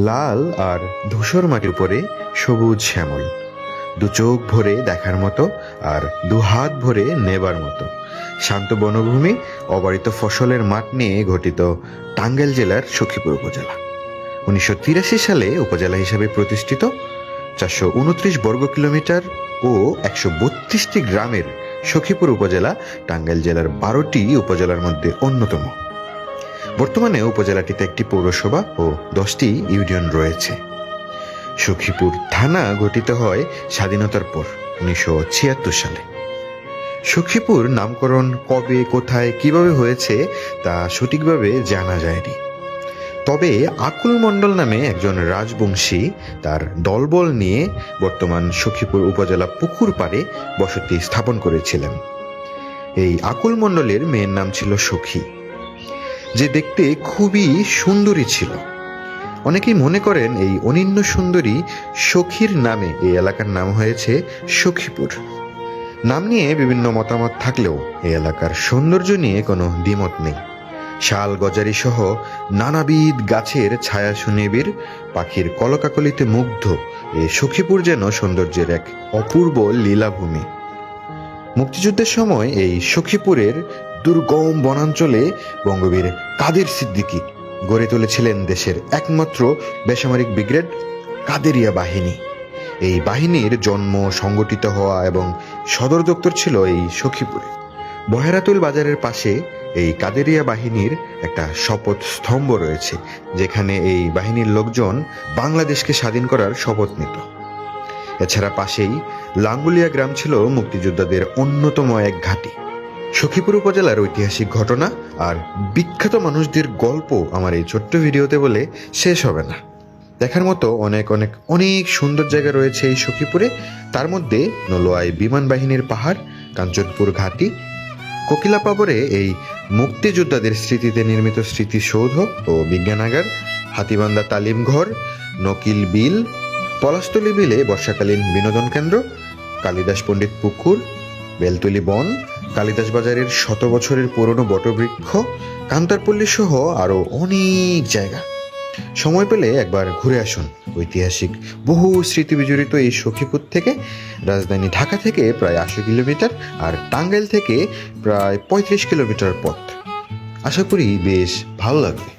লাল আর ধূসর মাটির উপরে সবুজ শ্যামল, দু চোখ ভরে দেখার মতো আর দু হাত ভরে নেবার মতো শান্ত বনভূমি, অবারিত ফসলের মাঠ নিয়ে গঠিত টাঙ্গাইল জেলার সখীপুর উপজেলা। 1983 সালে উপজেলা হিসাবে প্রতিষ্ঠিত, 429 বর্গ কিলোমিটার ও 132টি গ্রামের সখীপুর উপজেলা টাঙ্গাইল জেলার 12টি উপজেলার মধ্যে অন্যতম। বর্তমানে উপজেলাটিতে একটি পৌরসভা ও 10টি ইউনিয়ন রয়েছে। সখীপুর থানা গঠিত হয় স্বাধীনতার পর 1976 সালে। সখীপুর নামকরণ কবে, কোথায়, কিভাবে হয়েছে তা সঠিকভাবে জানা যায়নি। তবে আকুল মণ্ডল নামে একজন রাজবংশী তার দলবল নিয়ে বর্তমান সখীপুর উপজেলা পুকুর পাড়ে বসতি স্থাপন করেছিলেন। এই আকুল মণ্ডলের মেয়ের নাম ছিল সখী, যে দেখতে খুবই সুন্দরী ছিল। অনেকেই মনে করেন এই অনিন্য সুন্দরী সখীর নামে এই এলাকার নাম হয়েছে সখীপুর। নাম নিয়ে বিভিন্ন মতামত থাকলেও এই এলাকার সৌন্দর্য নিয়ে কোনো দ্বিমত নেই। শাল গজারি সহ নানাবিধ গাছের ছায়া সুনিবিড়, পাখির কলকাকলিতে মুগ্ধ এই সখীপুর যেন সৌন্দর্যের এক অপূর্ব লীলাভূমি। মুক্তিযুদ্ধের সময় এই সখীপুরের দুর্গম বনাঞ্চলে বঙ্গবীর কাদের সিদ্দিকী গড়ে তুলেছিলেন দেশের একমাত্র বেসামরিক ব্রিগেড কাদেরিয়া বাহিনী। এই বাহিনীর জন্ম, সংগঠিত হওয়া এবং সদর দপ্তর ছিল এই সখীপুরে। বহেরাতুল বাজারের পাশে এই কাদেরিয়া বাহিনীর একটা শপথ স্তম্ভ রয়েছে, যেখানে এই বাহিনীর লোকজন বাংলাদেশকে স্বাধীন করার শপথ নিত। এছাড়া পাশেই লাঙ্গুলিয়া গ্রাম ছিল মুক্তিযোদ্ধাদের অন্যতম এক ঘাঁটি। সখীপুর উপজেলার ঐতিহাসিক ঘটনা আর বিখ্যাত মানুষদের গল্প আমার এই ছোট্ট ভিডিওতে বলে শেষ হবে না। দেখার মতো অনেক অনেক অনেক সুন্দর জায়গা রয়েছে এই সখীপুরে। তার মধ্যে নলোয়ায় বিমান বাহিনীর পাহাড়, কাঞ্চনপুর ঘাটি, কোকিলাপাবরে এই মুক্তিযোদ্ধাদের স্মৃতিতে নির্মিত স্মৃতিসৌধ ও বিজ্ঞানাগার, হাতিবান্ধা তালিমঘর, নকিল বিল, পলাশতলী বিলে বর্ষাকালীন বিনোদন কেন্দ্র, কালিদাস পণ্ডিত পুকুর, বেলতলি বন, কালিদাস বাজারের 100 বছরের পুরনো বটবৃক্ষ, কান্তারপল্লী সহ আরও অনেক জায়গা। সময় পেলে একবার ঘুরে আসুন ঐতিহাসিক বহু স্মৃতি বিজড়িত এই সখীপুর থেকে। রাজধানী ঢাকা থেকে প্রায় 80 কিলোমিটার আর টাঙ্গাইল থেকে প্রায় 35 কিলোমিটার পথ। আশা করি বেশ ভালো লাগবে।